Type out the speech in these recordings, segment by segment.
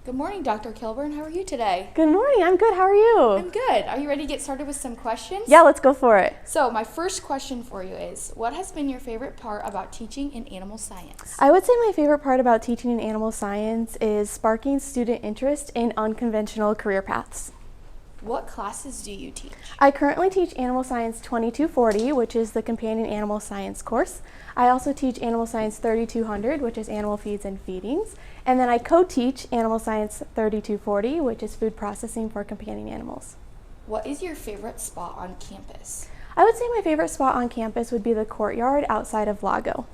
Good morning, Dr. Kilburn. How are you today? Good morning. I'm good. How are you? I'm good. Are you ready to get started with some questions? Yeah, let's go for it. So, my first question for you is, what has been your favorite part about teaching in animal science? I would say my favorite part about teaching in animal science is sparking student interest in unconventional career paths. What classes do you teach? I currently teach Animal Science 2240, which is the companion animal science course. I also teach Animal Science 3200, which is animal feeds and feedings. And then I co-teach Animal Science 3240, which is food processing for companion animals. What is your favorite spot on campus? I would say my favorite spot on campus would be the courtyard outside of Lago.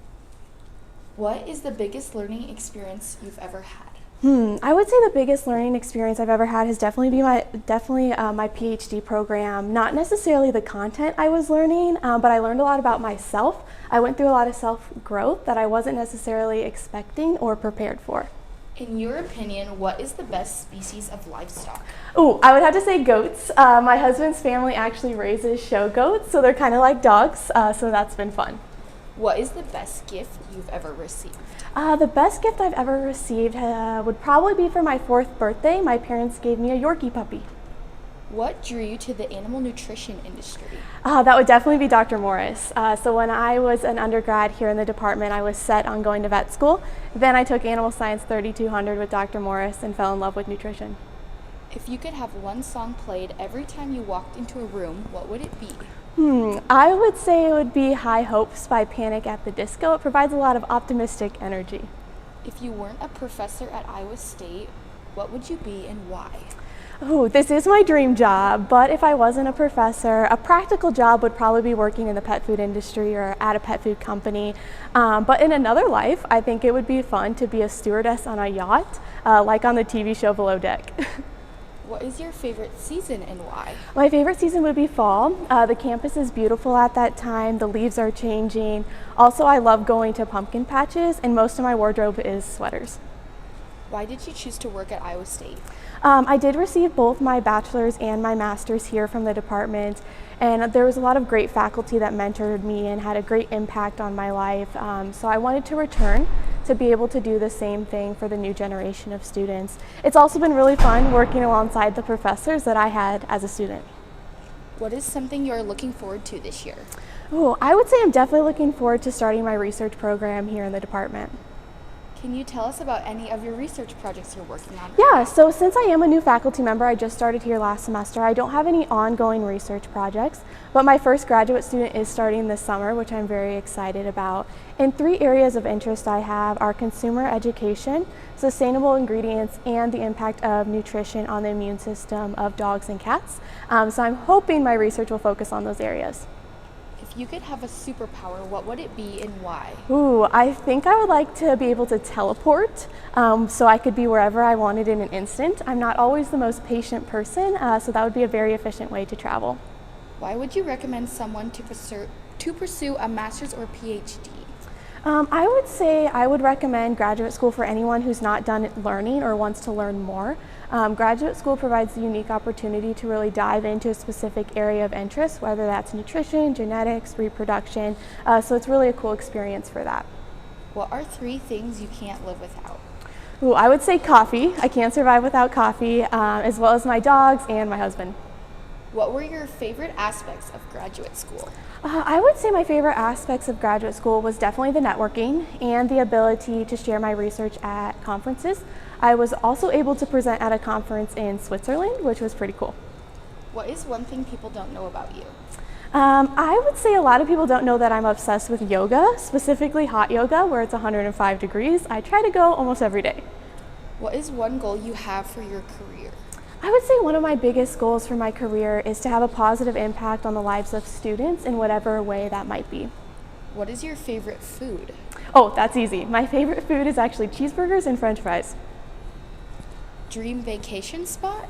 What is the biggest learning experience you've ever had? I would say the biggest learning experience I've ever had has definitely been my PhD program. Not necessarily the content I was learning, but I learned a lot about myself. I went through a lot of self-growth that I wasn't necessarily expecting or prepared for. In your opinion, what is the best species of livestock? Oh, I would have to say goats. My husband's family actually raises show goats, so they're kind of like dogs, so that's been fun. What is the best gift you've ever received? The best gift I've ever received would probably be for my 4th birthday. My parents gave me a Yorkie puppy. What drew you to the animal nutrition industry? That would definitely be Dr. Morris. So when I was an undergrad here in the department, I was set on going to vet school. Then I took Animal Science 3200 with Dr. Morris and fell in love with nutrition. If you could have one song played every time you walked into a room, what would it be? I would say it would be High Hopes by Panic at the Disco. It provides a lot of optimistic energy. If you weren't a professor at Iowa State, what would you be and why? Oh, this is my dream job, but if I wasn't a professor, a practical job would probably be working in the pet food industry or at a pet food company. But in another life, I think it would be fun to be a stewardess on a yacht, like on the TV show Below Deck. What is your favorite season and why? My favorite season would be fall. The campus is beautiful at that time. The leaves are changing. Also, I love going to pumpkin patches, and most of my wardrobe is sweaters. Why did you choose to work at Iowa State? I did receive both my bachelor's and my master's here from the department, and there was a lot of great faculty that mentored me and had a great impact on my life. So I wanted to return to be able to do the same thing for the new generation of students. It's also been really fun working alongside the professors that I had as a student. What is something you're looking forward to this year? Oh, I would say I'm definitely looking forward to starting my research program here in the department. Can you tell us about any of your research projects you're working on? Yeah, so since I am a new faculty member, I just started here last semester, I don't have any ongoing research projects, but my first graduate student is starting this summer, which I'm very excited about. And 3 areas of interest I have are consumer education, sustainable ingredients, and the impact of nutrition on the immune system of dogs and cats. So I'm hoping my research will focus on those areas. If you could have a superpower, what would it be and why? Ooh, I think I would like to be able to teleport so I could be wherever I wanted in an instant. I'm not always the most patient person, so that would be a very efficient way to travel. Why would you recommend someone to pursue a master's or PhD? I would say I would recommend graduate school for anyone who's not done learning or wants to learn more. Graduate school provides the unique opportunity to really dive into a specific area of interest, whether that's nutrition, genetics, reproduction, so it's really a cool experience for that. What are 3 things you can't live without? Ooh, I would say coffee. I can't survive without coffee, as well as my dogs and my husband. What were your favorite aspects of graduate school? I would say my favorite aspects of graduate school was definitely the networking and the ability to share my research at conferences. I was also able to present at a conference in Switzerland, which was pretty cool. What is one thing people don't know about you? I would say a lot of people don't know that I'm obsessed with yoga, specifically hot yoga, where it's 105 degrees. I try to go almost every day. What is one goal you have for your career? I would say one of my biggest goals for my career is to have a positive impact on the lives of students in whatever way that might be. What is your favorite food? Oh, that's easy. My favorite food is actually cheeseburgers and French fries. Dream vacation spot?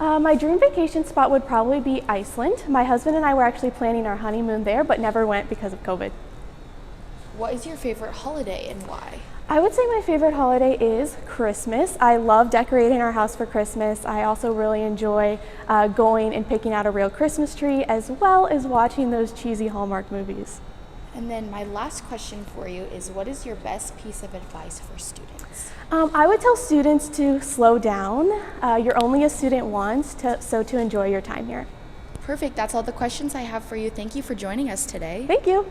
My dream vacation spot would probably be Iceland. My husband and I were actually planning our honeymoon there, but never went because of COVID. What is your favorite holiday and why? I would say my favorite holiday is Christmas. I love decorating our house for Christmas. I also really enjoy going and picking out a real Christmas tree, as well as watching those cheesy Hallmark movies. And then my last question for you is, what is your best piece of advice for students? I would tell students to slow down. You're only a student once, so to enjoy your time here. Perfect. That's all the questions I have for you. Thank you for joining us today. Thank you.